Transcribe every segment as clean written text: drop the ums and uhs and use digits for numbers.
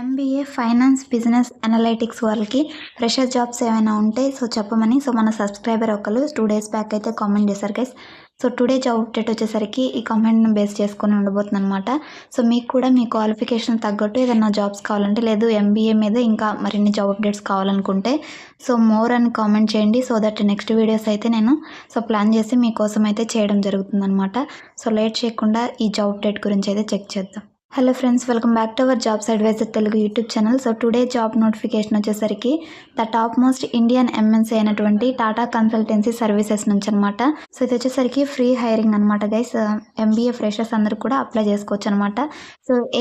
MBA finance business analytics వాళ్ళకి fresher jobs ఏమైనా ఉంటే చెప్పమని మన సబ్స్క్రైబర్ ఒకరు 2 డేస్ బ్యాక్ అయితే కామెంట్ చేశారు గైస్. టుడే జాబ్ అప్డేట్ వచ్చేసరికి ఈ కామెంట్‌ని బేస్ చేసుకొని ఉండబోతుందనమాట. మీకు కూడా మీ క్వాలిఫికేషన్ తగ్గట్టు ఏదైనా జాబ్స్ కావాలంటే లేదు ఎంబీఏ మీద ఇంకా మరిన్ని జాబ్ అప్డేట్స్ కావాలనుకుంటే మోర్ అని కామెంట్ చేయండి. దట్ నెక్స్ట్ వీడియోస్ అయితే నేను ప్లాన్ చేసి మీకోసం అయితే చేయడం జరుగుతుందనమాట. లేట్ చేయకుండా ఈ జాబ్ అప్డేట్ గురించి అయితే చెక్ చేద్దాం. Hello friends, welcome back to our jobs adviser Telugu YouTube channel. Today job notification వచ్చేసరికి the top most Indian MNC అయినటువంటి టాటా కన్సల్టెన్సీ సర్వీసెస్ నుంచి అనమాట. ఇది వచ్చేసరికి ఫ్రీ హైరింగ్ అనమాట గైస్. ఎంబీఏ ఫ్రెషర్స్ అందరూ కూడా అప్లై చేసుకోవచ్చు అనమాట.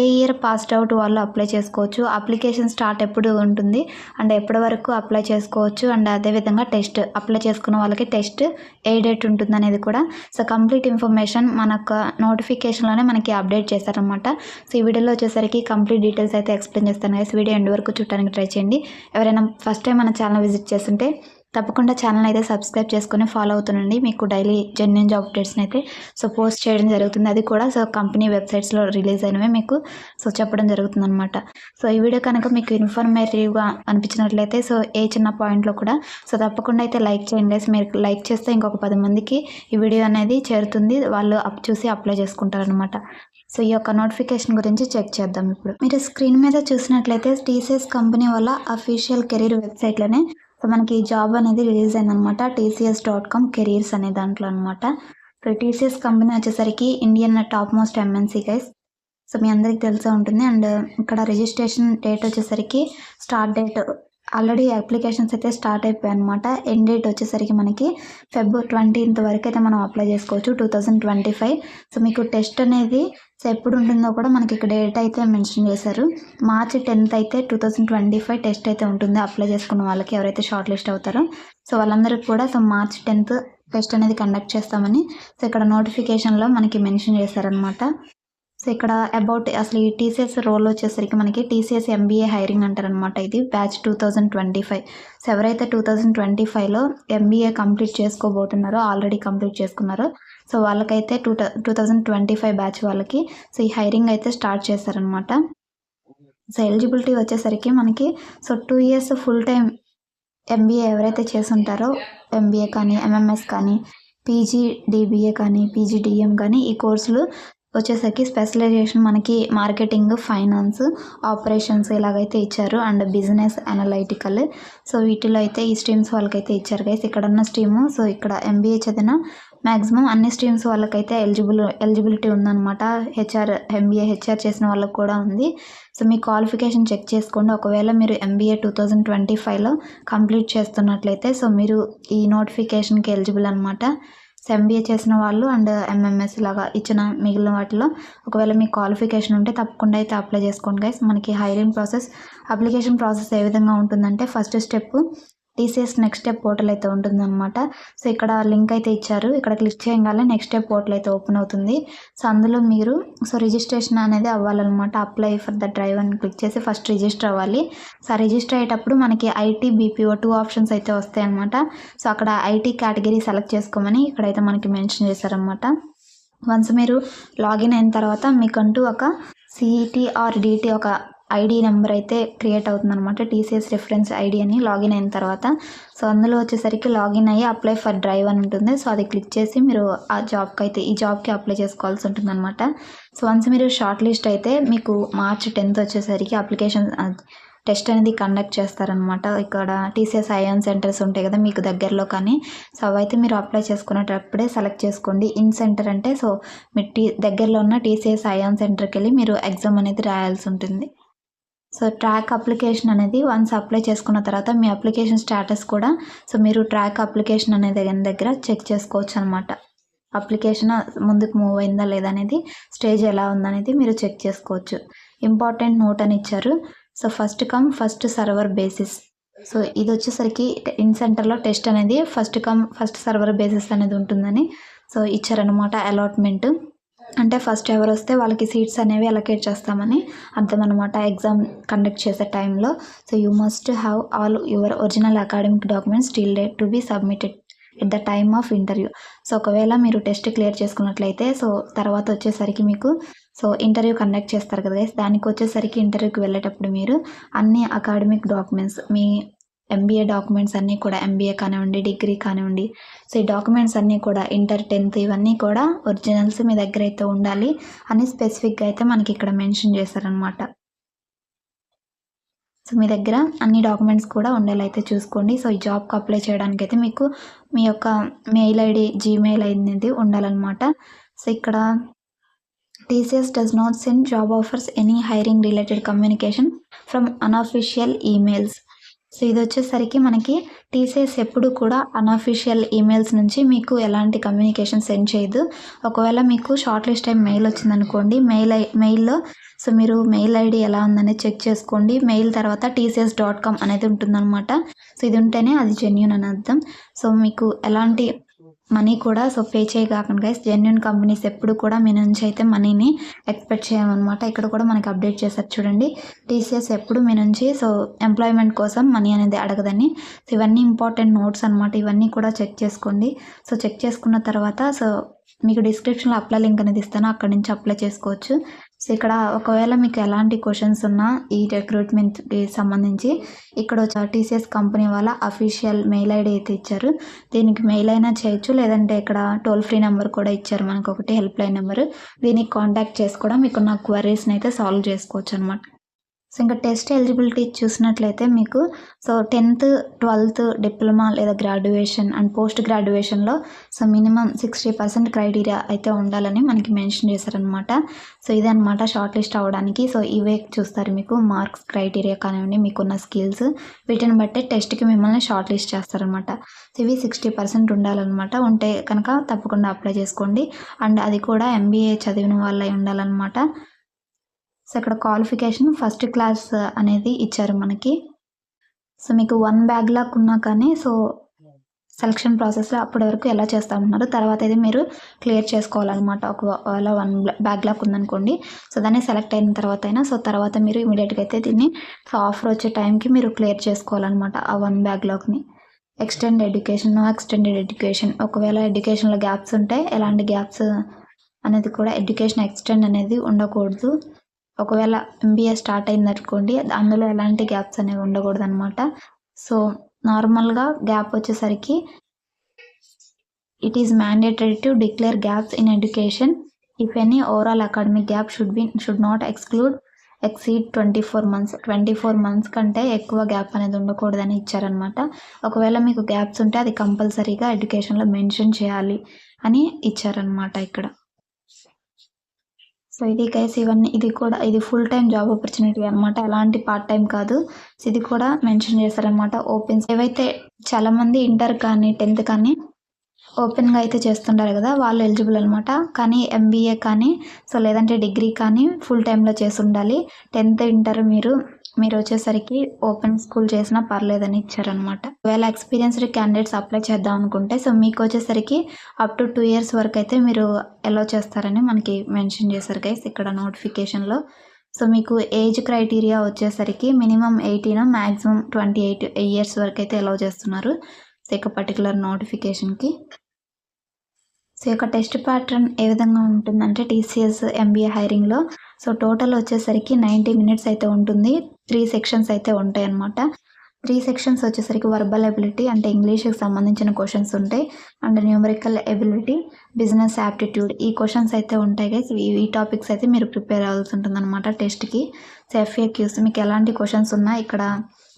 ఏ ఇయర్ పాస్డ్ అవుట్ వాళ్ళు అప్లై చేసుకోవచ్చు. అప్లికేషన్ స్టార్ట్ ఎప్పుడు ఉంటుంది అండ్ ఎప్పటి వరకు అప్లై చేసుకోవచ్చు అండ్ అదేవిధంగా టెస్ట్ అప్లై చేసుకున్న వాళ్ళకి టెస్ట్ ఏ డేట్ ఉంటుంది అనేది కూడా కంప్లీట్ ఇన్ఫర్మేషన్ మనకు నోటిఫికేషన్లోనే మనకి అప్డేట్ చేశారనమాట. ఈ వీడియోలో వచ్చేసరికి కంప్లీట్ డీటెయిల్స్ అయితే ఎక్స్ప్లెయిన్ చేస్తాను గైస్. వీడియో ఎండ్ వరకు చూడడానికి ట్రై చేయండి. ఎవరైనా ఫస్ట్ టైం మన ఛానల్ విజిట్ చేస్తుంటే తప్పకుండా ఛానల్ అయితే సబ్స్క్రైబ్ చేసుకొని ఫాలో అవుతుండండి. మీకు డైలీ జెన్యూన్ జాబ్ అప్డేట్స్ని అయితే పోస్ట్ చేయడం జరుగుతుంది. అది కూడా కంపెనీ వెబ్సైట్స్లో రిలీజ్ అయినవే మీకు చెప్పడం జరుగుతుంది అనమాట. ఈ వీడియో కనుక మీకు ఇన్ఫర్మేటివ్గా అనిపించినట్లయితే ఏ చిన్న పాయింట్లో కూడా తప్పకుండా అయితే లైక్ చేయండి గైస్. మీరు లైక్ చేస్తే ఇంకొక 10 మందికి ఈ వీడియో అనేది చేరుతుంది. వాళ్ళు చూసి అప్లై చేసుకుంటారనమాట. ఈ యొక్క నోటిఫికేషన్ గురించి చెక్ చేద్దాం. ఇప్పుడు మీరు స్క్రీన్ మీద చూసినట్లయితే టీసీఎస్ కంపెనీ వాళ్ళ అఫీషియల్ కెరీర్ వెబ్సైట్లోనే మనకి ఈ జాబ్ అనేది రిలీజ్ అయిందనమాట. TCS.com కెరీర్స్ అనే దాంట్లో అనమాట. టీసీఎస్ కంపెనీ వచ్చేసరికి Indian top most MNC guys. మీ అందరికి తెలిసే ఉంటుంది. అండ్ ఇక్కడ రిజిస్ట్రేషన్ డేట్ వచ్చేసరికి స్టార్ట్ డేట్ ఆల్రెడీ అప్లికేషన్స్ అయితే స్టార్ట్ అయిపోయాయి అనమాట. ఎండ్ డేట్ వచ్చేసరికి మనకి February 20th వరకు అయితే మనం అప్లై చేసుకోవచ్చు 2025. మీకు టెస్ట్ అనేది ఎప్పుడు ఉంటుందో కూడా మనకి ఇక్కడ డేట్ అయితే మెన్షన్ చేశారు. March 10th అయితే 2025 టెస్ట్ అయితే ఉంటుంది అప్లై చేసుకున్న వాళ్ళకి, ఎవరైతే షార్ట్ లిస్ట్ అవుతారో వాళ్ళందరికీ కూడా March 10th టెస్ట్ అనేది కండక్ట్ చేస్తామని ఇక్కడ నోటిఫికేషన్లో మనకి మెన్షన్ చేశారనమాట. ఇక్కడ అబౌట్ అసలు ఈ టీసీఎస్ రోల్ వచ్చేసరికి మనకి TCS MBA హైరింగ్ అంటారనమాట. ఇది బ్యాచ్ 2025. ఎవరైతే 2025లో MBA కంప్లీట్ చేసుకోబోతున్నారో, ఆల్రెడీ కంప్లీట్ చేసుకున్నారో వాళ్ళకైతే 2025 బ్యాచ్ వాళ్ళకి ఈ హైరింగ్ అయితే స్టార్ట్ చేశారనమాట. ఎలిజిబిలిటీ వచ్చేసరికి మనకి 2 years ఫుల్ టైం MBA ఎవరైతే చేసుంటారో MBA కానీ MMS కానీ PGDBA కానీ PGDM కానీ ఈ కోర్సులు వచ్చేసరికి స్పెషలైజేషన్ మనకి మార్కెటింగ్, ఫైనాన్స్, ఆపరేషన్స్ ఇలాగైతే ఇచ్చారు అండ్ బిజినెస్ అనలైటికల్. వీటిలో అయితే ఈ స్ట్రీమ్స్ వాళ్ళకైతే ఇచ్చారు గైస్. ఇక్కడ ఉన్న స్ట్రీము ఇక్కడ MBA చదివిన మ్యాక్సిమం అన్ని స్ట్రీమ్స్ వాళ్ళకైతే ఎలిజిబిలిటీ ఉందన్నమాట. MBA HR చేసిన వాళ్ళకి కూడా ఉంది. మీ క్వాలిఫికేషన్ చెక్ చేసుకోండి. ఒకవేళ మీరు MBA 2025లో కంప్లీట్ చేస్తున్నట్లయితే మీరు ఈ నోటిఫికేషన్కి ఎలిజిబుల్ అనమాట. MBA చేసిన వాళ్ళు అండ్ MMS లాగా ఇచ్చిన మిగిలిన వాటిలో ఒకవేళ మీ క్వాలిఫికేషన్ ఉంటే తప్పకుండా అయితే అప్లై చేసుకోండి గైస్. మనకి హైరింగ్ ప్రాసెస్, అప్లికేషన్ ప్రాసెస్ ఏ విధంగా ఉంటుందంటే first step TCS next step portal అయితే ఉంటుందన్నమాట. ఇక్కడ లింక్ అయితే ఇచ్చారు. ఇక్కడ క్లిక్ చేయగానే నెక్స్ట్ స్టెప్ పోర్టల్ అయితే ఓపెన్ అవుతుంది. అందులో మీరు రిజిస్ట్రేషన్ అనేది అవ్వాలన్నమాట. అప్లై ఫర్ ద డ్రైవ్ అని క్లిక్ చేసి ఫస్ట్ రిజిస్టర్ అవ్వాలి. రిజిస్టర్ అయ్యేటప్పుడు మనకి IT, BPO 2 ఆప్షన్స్ అయితే వస్తాయి అనమాట. అక్కడ IT కేటగిరీ సెలెక్ట్ చేసుకోమని ఇక్కడైతే మనకి మెన్షన్ చేశారనమాట. వన్స్ మీరు లాగిన్ అయిన తర్వాత మీకంటూ ఒక CET ఆర్ DT ఒక ID నెంబర్ అయితే క్రియేట్ అవుతుంది అనమాట. TCS రిఫరెన్స్ ID అని లాగిన్ అయిన తర్వాత అందులో వచ్చేసరికి లాగిన్ అయ్యి అప్లై ఫర్ డ్రైవ్ అని ఉంటుంది. అది క్లిక్ చేసి మీరు ఆ జాబ్కి అయితే ఈ జాబ్కి అప్లై చేసుకోవాల్సి ఉంటుంది అనమాట. వన్స్ మీరు షార్ట్ లిస్ట్ అయితే మీకు March 10th వచ్చేసరికి అప్లికేషన్ టెస్ట్ అనేది కండక్ట్ చేస్తారనమాట. ఇక్కడ TCS ఐఆన్ సెంటర్స్ ఉంటాయి కదా మీకు దగ్గరలో, కానీ అవైతే మీరు అప్లై చేసుకునేటప్పుడే సెలెక్ట్ చేసుకోండి. ఇన్ సెంటర్ అంటే మీ దగ్గరలో ఉన్న TCS ఐఆన్ సెంటర్కి వెళ్ళి మీరు ఎగ్జామ్ అనేది రాయాల్సి ఉంటుంది. ట్రాక్ అప్లికేషన్ అనేది వన్స్ అప్లై చేసుకున్న తర్వాత మీ అప్లికేషన్ స్టేటస్ కూడా మీరు ట్రాక్ అప్లికేషన్ అనేది దగ్గర చెక్ చేసుకోవచ్చు అనమాట. అప్లికేషన్ ముందుకు మూవ్ అయిందా లేదా అనేది, స్టేజ్ ఎలా ఉందనేది మీరు చెక్ చేసుకోవచ్చు. ఇంపార్టెంట్ నోట్ అని ఇచ్చారు. First come first server basis. ఇది వచ్చేసరికి ఇన్ సెంటర్లో టెస్ట్ అనేది first come first server basis అనేది ఉంటుందని ఇచ్చారనమాట. అలాట్మెంట్ అంటే ఫస్ట్ ఎవరు వస్తే వాళ్ళకి సీట్స్ అనేవి అలొకేట్ చేస్తామని అర్థం అనమాట. ఎగ్జామ్ కండక్ట్ చేసే టైంలో you must have all your original academic documents till date to be submitted at the time of interview. ఒకవేళ మీరు టెస్ట్ క్లియర్ చేసుకున్నట్లయితే తర్వాత వచ్చేసరికి మీకు సో ఇంటర్వ్యూ కండక్ట్ చేస్తారు కదా గైస్, దానికి వచ్చేసరికి ఇంటర్వ్యూకి వెళ్ళేటప్పుడు మీరు అన్ని అకాడమిక్ డాక్యుమెంట్స్, మీ ఎంబీఏ డాక్యుమెంట్స్ అన్నీ కూడా, ఎంబీఏ కానివ్వండి, డిగ్రీ కానివ్వండి, సో ఈ డాక్యుమెంట్స్ అన్నీ కూడా ఇంటర్ 10th ఇవన్నీ కూడా ఒరిజినల్స్ మీ దగ్గర అయితే ఉండాలి అని స్పెసిఫిక్గా అయితే మనకి ఇక్కడ మెన్షన్ చేశారనమాట. సో మీ దగ్గర అన్ని డాక్యుమెంట్స్ కూడా ఉండేలా అయితే చూసుకోండి. సో ఈ జాబ్కి అప్లై చేయడానికి అయితే మీకు మీ యొక్క మెయిల్ ఐడి, జీమెయిల్ అనేది ఉండాలన్నమాట. సో ఇక్కడ TCS does not send job offers any hiring related communication from unofficial emails. So ఇది వచ్చేసరికి మనకి టీసీఎస్ ఎప్పుడు కూడా అన్అఫీషియల్ ఈమెయిల్స్ నుంచి మీకు ఎలాంటి కమ్యూనికేషన్ సెండ్ చేయదు. ఒకవేళ మీకు షార్ట్ లిస్ట్ టైం మెయిల్ వచ్చిందనుకోండి, మెయిల్లో సో మీరు మెయిల్ ఐడి ఎలా ఉందనేది చెక్ చేసుకోండి. మెయిల్ తర్వాత tcs.com అనేది ఉంటుందన్నమాట. సో ఇది ఉంటేనే అది జెన్యూన్ అని అర్థం. సో మీకు ఎలాంటి మనీ కూడా సో పే చేయగాకుండా గైస్, జెన్యూన్ కంపెనీస్ ఎప్పుడు కూడా మీ నుంచి అయితే మనీని ఎక్స్పెక్ట్ చేయమన్నమాట. ఇక్కడ కూడా మనకి అప్డేట్ చేశారు చూడండి, టీసీఎస్ ఎప్పుడు మీ నుంచి సో ఎంప్లాయ్మెంట్ కోసం మనీ అనేది అడగదని. సో ఇవన్నీ ఇంపార్టెంట్ నోట్స్ అనమాట, ఇవన్నీ కూడా చెక్ చేసుకోండి. సో చెక్ చేసుకున్న తర్వాత సో మీకు డిస్క్రిప్షన్లో అప్లై లింక్ అనేది ఇస్తాను, అక్కడి నుంచి అప్లై చేసుకోవచ్చు. సో ఇక్కడ ఒకవేళ మీకు ఎలాంటి క్వశ్చన్స్ ఉన్నా ఈ రిక్రూట్మెంట్కి సంబంధించి ఇక్కడ వచ్చి టీసీఎస్ కంపెనీ వాళ్ళ అఫీషియల్ మెయిల్ ఐడి అయితే ఇచ్చారు, దీనికి మెయిల్ అయినా చేయొచ్చు, లేదంటే ఇక్కడ టోల్ ఫ్రీ నెంబర్ కూడా ఇచ్చారు మనకు ఒకటి, హెల్ప్ లైన్ నెంబర్. దీనికి కాంటాక్ట్ చేసి కూడా మీకు నా క్వరీస్ని అయితే సాల్వ్ చేసుకోవచ్చు అనమాట. సో ఇంకా టెస్ట్ ఎలిజిబిలిటీ చూసినట్లయితే మీకు సో 10th 12th డిప్లొమా లేదా గ్రాడ్యుయేషన్ అండ్ పోస్ట్ గ్రాడ్యుయేషన్లో సో మినిమం 60% క్రైటీరియా అయితే ఉండాలని మనకి మెన్షన్ చేశారనమాట. సో ఇదనమాట షార్ట్ లిస్ట్ అవ్వడానికి. సో ఇవే చూస్తారు మీకు మార్క్స్, క్రైటీరియా కానివ్వండి, మీకున్న స్కిల్స్, వీటిని బట్టే టెస్ట్కి మిమ్మల్ని షార్ట్ లిస్ట్ చేస్తారనమాట. సో ఇవి 60% ఉండాలన్నమాట. ఉంటే కనుక తప్పకుండా అప్లై చేసుకోండి. అండ్ అది కూడా ఎంబీఏ చదివిన వాళ్ళే ఉండాలన్నమాట. సో ఇక్కడ క్వాలిఫికేషన్ ఫస్ట్ క్లాస్ అనేది ఇచ్చారు మనకి. సో మీకు 1 బ్యాక్లాగ్ ఉన్నా కానీ సో సెలక్షన్ ప్రాసెస్లో అప్పటి వరకు ఎలా చేస్తామన్నారు, తర్వాత అయితే మీరు క్లియర్ చేసుకోవాలన్నమాట. ఒకవేళ 1 బ్యాక్లాగ్ ఉందనుకోండి, సో దాన్ని సెలెక్ట్ అయిన తర్వాత అయినా సో తర్వాత మీరు ఇమీడియట్గా అయితే దీన్ని సో ఆఫర్ వచ్చే టైంకి మీరు క్లియర్ చేసుకోవాలన్నమాట ఆ 1 బ్యాక్లాగ్ని. ఎక్స్టెండెడ్ ఎడ్యుకేషన్, ఒకవేళ ఎడ్యుకేషన్లో గ్యాప్స్ ఉంటే ఎలాంటి గ్యాప్స్ అనేది కూడా, ఎడ్యుకేషన్ ఎక్స్టెండ్ అనేది ఉండకూడదు. ఒకవేళ ఎంబీఏ స్టార్ట్ అయిందనుకోండి, అందులో ఎలాంటి గ్యాప్స్ అనేవి ఉండకూడదు అనమాట. సో నార్మల్గా గ్యాప్ వచ్చేసరికి it is mandatory to declare gaps in education if any overall academic gap should not exceed 24 months. 24 months కంటే ఎక్కువ గ్యాప్ అనేది ఉండకూడదని ఇచ్చారనమాట. ఒకవేళ మీకు గ్యాప్స్ ఉంటే అది కంపల్సరీగా ఎడ్యుకేషన్లో మెన్షన్ చేయాలి అని ఇచ్చారనమాట ఇక్కడ. సో ఇది గైస్, ఇది ఫుల్ టైం జాబ్ ఆపర్చునిటీ అనమాట, ఎలాంటి పార్ట్ టైం కాదు. సో ఇది కూడా మెన్షన్ చేశారనమాట. ఓపెన్స్ ఏవైతే చాలామంది ఇంటర్ కానీ 10th కానీ ఓపెన్గా అయితే చేస్తుంటారు కదా, వాళ్ళు ఎలిజిబుల్ అనమాట. కానీ ఎంబీఏ కానీ సో లేదంటే డిగ్రీ కానీ ఫుల్ టైంలో చేసి ఉండాలి. 10th ఇంటర్ మీరు వచ్చేసరికి ఓపెన్ స్కూల్ చేసినా పర్లేదని ఇచ్చారనమాట. ఒకవేళ ఎక్స్పీరియన్స్డ్ క్యాండిడేట్స్ అప్లై చేద్దాం అనుకుంటే సో మీకు వచ్చేసరికి అప్ టు 2 years వరకు అయితే మీరు అలౌ చేస్తారని మనకి మెన్షన్ చేశారు గైస్ ఇక్కడ నోటిఫికేషన్లో. సో మీకు ఏజ్ క్రైటీరియా వచ్చేసరికి మినిమం 18, మ్యాక్సిమం 28 years వరకు అయితే అలౌ చేస్తున్నారు సో ఇక పర్టికులర్ నోటిఫికేషన్కి. సో యొక్క టెస్ట్ ప్యాటర్న్ ఏ విధంగా ఉంటుందంటే టీసీఎస్ ఎంబీఏ హైరింగ్లో సో టోటల్ వచ్చేసరికి 90 minutes అయితే ఉంటుంది. 3 sections అయితే ఉంటాయి అన్నమాట. 3 sections వచ్చేసరికి వర్బల్ ఎబిలిటీ అంటే ఇంగ్లీష్కి సంబంధించిన క్వశ్చన్స్ ఉంటాయి, and numerical ability, business aptitude, ఈ క్వశ్చన్స్ అయితే ఉంటాయి గైస్. ఈ టాపిక్స్ అయితే మీరు ప్రిపేర్ అవ్వాల్సి ఉంటుంది అనమాట టెస్ట్కి. సో FAQs మీకు ఎలాంటి క్వశ్చన్స్ ఉన్నా ఇక్కడ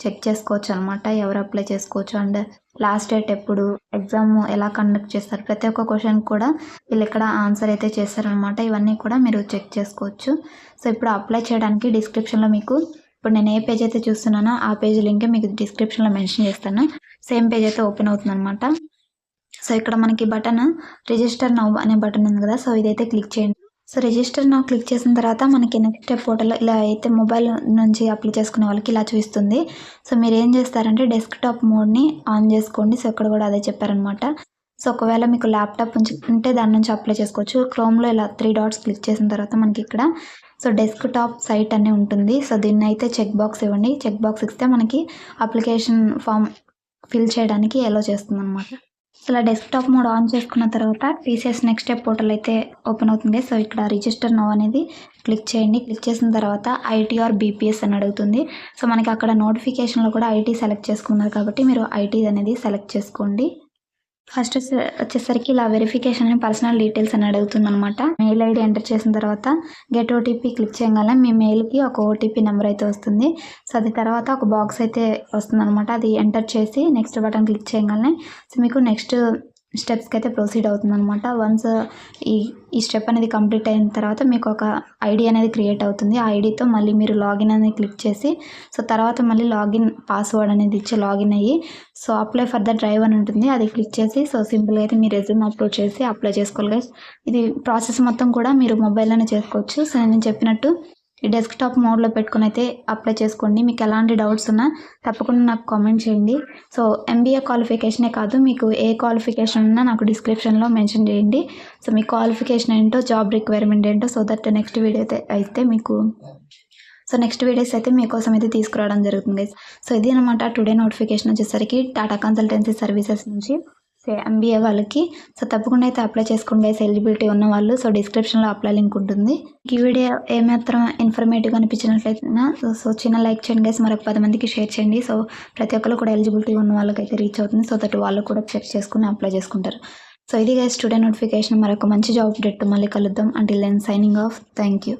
చెక్ చేసుకోవచ్చు అనమాట, ఎవరు అప్లై చేసుకోవచ్చు, అండ్ లాస్ట్ డేట్ ఎప్పుడు, ఎగ్జామ్ ఎలా కండక్ట్ చేస్తారు, ప్రతి ఒక్క క్వశ్చన్ కూడా వీళ్ళు ఇక్కడ ఆన్సర్ అయితే చేస్తారనమాట. ఇవన్నీ కూడా మీరు చెక్ చేసుకోవచ్చు. సో ఇప్పుడు అప్లై చేయడానికి డిస్క్రిప్షన్లో మీకు ఇప్పుడు నేను ఏ పేజ్ అయితే చూస్తున్నానో ఆ పేజ్ లింక్ మీకు డిస్క్రిప్షన్లో మెన్షన్ చేస్తాను. సేమ్ పేజ్ అయితే ఓపెన్ అవుతుంది అనమాట. సో ఇక్కడ మనకి బటన్ రిజిస్టర్ నౌ అనే బటన్ ఉంది కదా, సో ఇదైతే క్లిక్ చేయండి. సో రిజిస్టర్ నౌ క్లిక్ చేసిన తర్వాత మనకి నెక్స్ట్ స్టెప్ పోర్టల్లో ఇలా అయితే మొబైల్ నుంచి అప్లై చేసుకునే వాళ్ళకి ఇలా చూపిస్తుంది. సో మీరు ఏం చేస్తారంటే డెస్క్టాప్ మోడ్ని ఆన్ చేసుకోండి. సో ఇక్కడ కూడా అదే చెప్పారనమాట. సో ఒకవేళ మీకు ల్యాప్టాప్ ఉంటే దాని నుంచి అప్లై చేసుకోవచ్చు. క్రోమ్లో ఇలా 3 dots క్లిక్ చేసిన తర్వాత మనకి ఇక్కడ సో డెస్క్టాప్ సైట్ అనే ఉంటుంది. సో దీన్ని అయితే చెక్ బాక్స్ ఇవ్వండి. చెక్ బాక్స్ ఇస్తే మనకి అప్లికేషన్ ఫామ్ ఫిల్ చేయడానికి ఎలో చేస్తుంది అనమాట. ఇలా డెస్క్టాప్ మోడ్ ఆన్ చేసుకున్న తర్వాత టీసీఎస్ నెక్స్ట్ స్టెప్ పోర్టల్ అయితే ఓపెన్ అవుతుంది. సో ఇక్కడ రిజిస్టర్ నౌ అనేది క్లిక్ చేయండి. క్లిక్ చేసిన తర్వాత ఐటీ ఆర్ బీపీఎస్ అని అడుగుతుంది. సో మనకి అక్కడ నోటిఫికేషన్లో కూడా ఐటీ సెలెక్ట్ చేసుకున్నారు కాబట్టి మీరు ఐటీ అనేది సెలెక్ట్ చేసుకోండి. ఫస్ట్ వచ్చేసరికి ఇలా వెరిఫికేషన్ అని పర్సనల్ డీటెయిల్స్ అని అడుగుతుంది అనమాట. మెయిల్ ఐడి ఎంటర్ చేసిన తర్వాత గెట్ ఓటీపీ క్లిక్ చేయగానే మీ మెయిల్కి ఒక ఓటీపీ నెంబర్ అయితే వస్తుంది. సో అది తర్వాత ఒక బాక్స్ అయితే వస్తుంది అనమాట. అది ఎంటర్ చేసి నెక్స్ట్ బటన్ క్లిక్ చేయగానే సో మీకు నెక్స్ట్ స్టెప్స్కి అయితే ప్రొసీడ్ అవుతుంది అనమాట. వన్స్ ఈ స్టెప్ అనేది కంప్లీట్ అయిన తర్వాత మీకు ఒక ఐడి అనేది క్రియేట్ అవుతుంది. ఆ ఐడితో మళ్ళీ మీరు లాగిన్ అనేది క్లిక్ చేసి సో తర్వాత మళ్ళీ లాగిన్ పాస్వర్డ్ అనేది ఇచ్చి లాగిన్ అయ్యి so apply for the drive అని ఉంటుంది. అది క్లిక్ చేసి సో సింపుల్గా అయితే మీ రెజ్యూమ్ అప్లోడ్ చేసి అప్లై చేసుకోవాలి గైస్. ఇది ప్రాసెస్ మొత్తం కూడా మీరు మొబైల్లోనే చేసుకోవచ్చు. సో నేను చెప్పినట్టు ఈ డెస్క్టాప్ మోడ్లో పెట్టుకుని అయితే అప్లై చేసుకోండి. మీకు ఎలాంటి డౌట్స్ ఉన్నా తప్పకుండా నాకు కామెంట్ చేయండి. సో ఎంబీఏ క్వాలిఫికేషనే కాదు, మీకు ఏ క్వాలిఫికేషన్ ఉన్నా నాకు డిస్క్రిప్షన్లో మెన్షన్ చేయండి. సో మీ క్వాలిఫికేషన్ ఏంటో, జాబ్ రిక్వైర్మెంట్ ఏంటో, సో దట్ నెక్స్ట్ వీడియో అయితే మీకు నెక్స్ట్ వీడియోస్ అయితే మీకోసం అయితే తీసుకురావడం జరుగుతుంది గైస్. సో ఇది అనమాట టుడే నోటిఫికేషన్ వచ్చేసరికి టాటా కన్సల్టెన్సీ సర్వీసెస్ నుంచి ఎంబీఏ వాళ్ళకి. సో తప్పకుండా అయితే అప్లై చేసుకోండి గైస్, ఎలిజిబిలిటీ ఉన్న వాళ్ళు. సో డిస్క్రిప్షన్లో అప్లై లింక్ ఉంటుంది. ఈ వీడియో ఏమాత్రం ఇన్ఫర్మేటివ్గా అనిపించినట్లయితే సో చిన్న లైక్ చేయండి గైస్, మరొక 10 మందికి షేర్ చేయండి. సో ప్రతి ఒక్కరు కూడా ఎలిజిబిలిటీ ఉన్న వాళ్ళకైతే రీచ్ అవుతుంది. సో దట్ వాళ్ళు కూడా చెక్ చేసుకుని అప్లై చేసుకుంటారు. సో ఇది గైస్ టుడే నోటిఫికేషన్. మరొక మంచి జాబ్ అప్డేట్ మళ్ళీ కలుద్దాం. Until then signing off. Thank you.